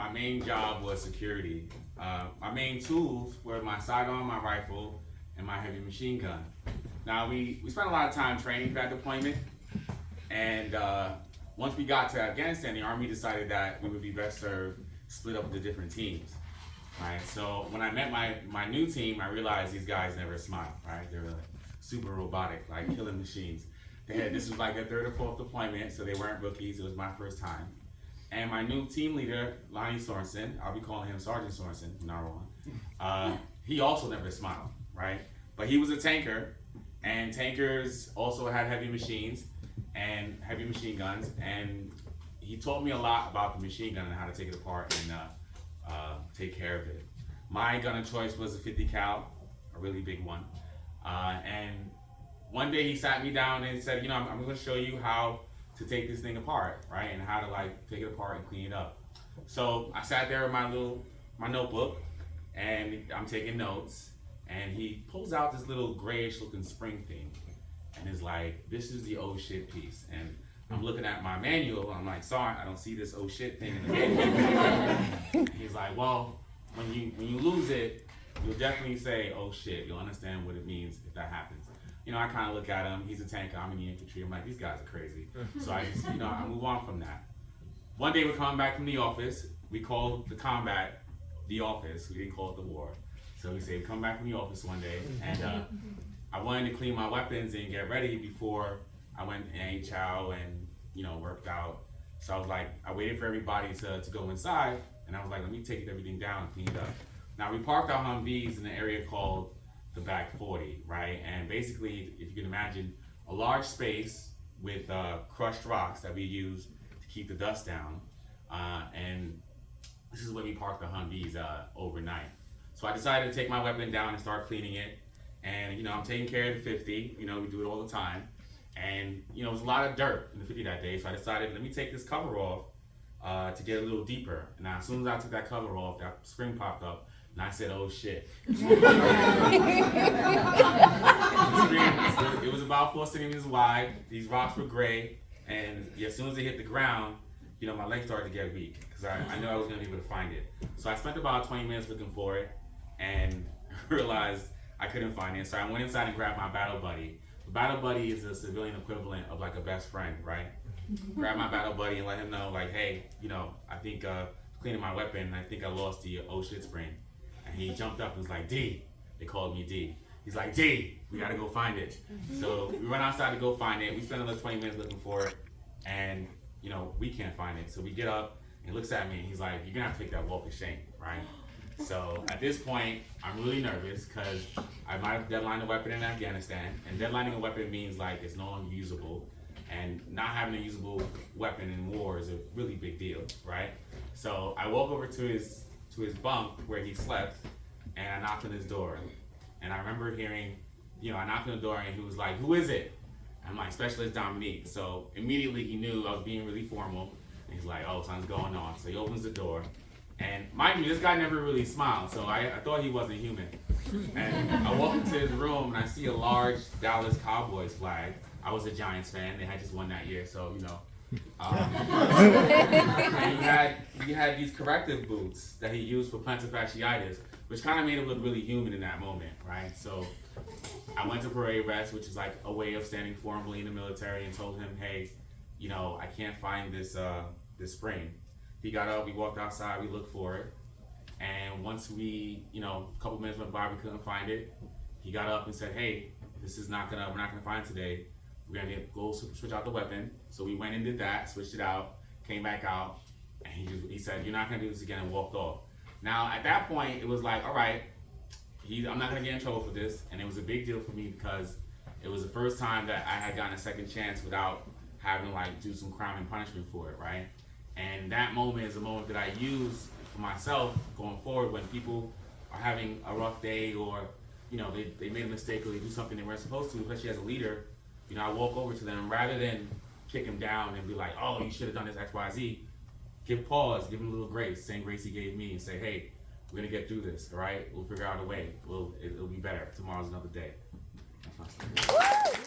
my main job was security. My main tools were my sidearm, my rifle, and my heavy machine gun. Now we spent a lot of time training for that deployment, and once we got to Afghanistan, the Army decided that we would be best served split up into different teams. Right, so when I met my new team, I realized these guys never smiled. Right, they were like super robotic, like killing machines. This was like their third or fourth deployment, so they weren't rookies. It was my first time. And my new team leader, Lonnie Sorensen, I'll be calling him Sergeant Sorensen from now on. He also never smiled, right? But he was a tanker, and tankers also had heavy machines and heavy machine guns. And he taught me a lot about the machine gun and how to take it apart and take care of it. My gun of choice was a 50 cal, a really big one. And one day he sat me down and said, I'm going to show you how to take this thing apart, right? And how to like take it apart and clean it up. So I sat there with my notebook, and I'm taking notes, and he pulls out this little grayish looking spring thing, and is like, this is the oh shit piece. And I'm looking at my manual, I'm like, sorry, I don't see this oh shit thing in the manual. He's like, well, when you lose it, you'll definitely say, oh shit, you'll understand what it means if that happens. I kind of look at him, he's a tanker, I'm in the infantry, I'm like, these guys are crazy. So I just, I move on from that. One day we're coming back from the office, we called the combat the office, we didn't call it the war. So we say, we come back from the office one day, and I wanted to clean my weapons and get ready before I went and ate chow and, worked out. So I was like, I waited for everybody to go inside, and I was like, let me take everything down and clean it up. Now we parked our Humvees in an area called the back 40, right? And basically, if you can imagine, a large space with crushed rocks that we use to keep the dust down. And this is where we parked the Humvees overnight. So I decided to take my weapon down and start cleaning it. And I'm taking care of the 50, we do it all the time. And it was a lot of dirt in the 50 that day, so I decided, let me take this cover off to get a little deeper. And now as soon as I took that cover off, that spring popped up, and I said, oh shit. It was about 4 centimeters wide, these rocks were gray, and as soon as they hit the ground, my legs started to get weak, because I knew I was gonna be able to find it. So I spent about 20 minutes looking for it, and realized I couldn't find it. So I went inside and grabbed my battle buddy. The battle buddy is a civilian equivalent of like a best friend, right? Grab my battle buddy and let him know, like, hey, I think cleaning my weapon, I think I lost the oh shit spring. And he jumped up and was like, D. They called me D. He's like, D, we gotta go find it. So we went outside to go find it. We spent another 20 minutes looking for it, and we can't find it. So we get up, and he looks at me, and he's like, you're gonna have to take that walk of shame, right? So at this point, I'm really nervous because I might have deadlined a weapon in Afghanistan, and deadlining a weapon means like it's no longer usable, and not having a usable weapon in war is a really big deal, right? So I walk over to his bunk where he slept, and I knocked on his door. And I remember hearing, I knocked on the door, and he was like, who is it? I'm like, Specialist Dominique. So immediately he knew I was being really formal, and he's like, oh, something's going on. So he opens the door. And mind you, this guy never really smiled, so I thought he wasn't human. And I walk into his room, and I see a large Dallas Cowboys flag. I was a Giants fan. They had just won that year, so, and he had these corrective boots that he used for plantar fasciitis, which kind of made him look really human in that moment, right? So I went to parade rest, which is like a way of standing formally in the military, and told him, hey, I can't find this spring. He got up, we walked outside, we looked for it, and once we, a couple minutes went by, we couldn't find it. He got up and said, hey, we're not gonna find it today. We're gonna go switch out the weapon. So we went and did that, switched it out, came back out, and he said, you're not gonna do this again, and walked off. Now, at that point, it was like, all right, I'm not gonna get in trouble for this, and it was a big deal for me because it was the first time that I had gotten a second chance without having to do some crime and punishment for it, right? And that moment is a moment that I use for myself going forward when people are having a rough day, or they made a mistake, or they do something they weren't supposed to, especially as a leader. I walk over to them rather than kick him down and be like, oh, you should have done this X, Y, Z. Give pause, give him a little grace, same grace he gave me, and say, hey, we're gonna get through this, all right? We'll figure out a way. It'll be better. Tomorrow's another day. That's my story.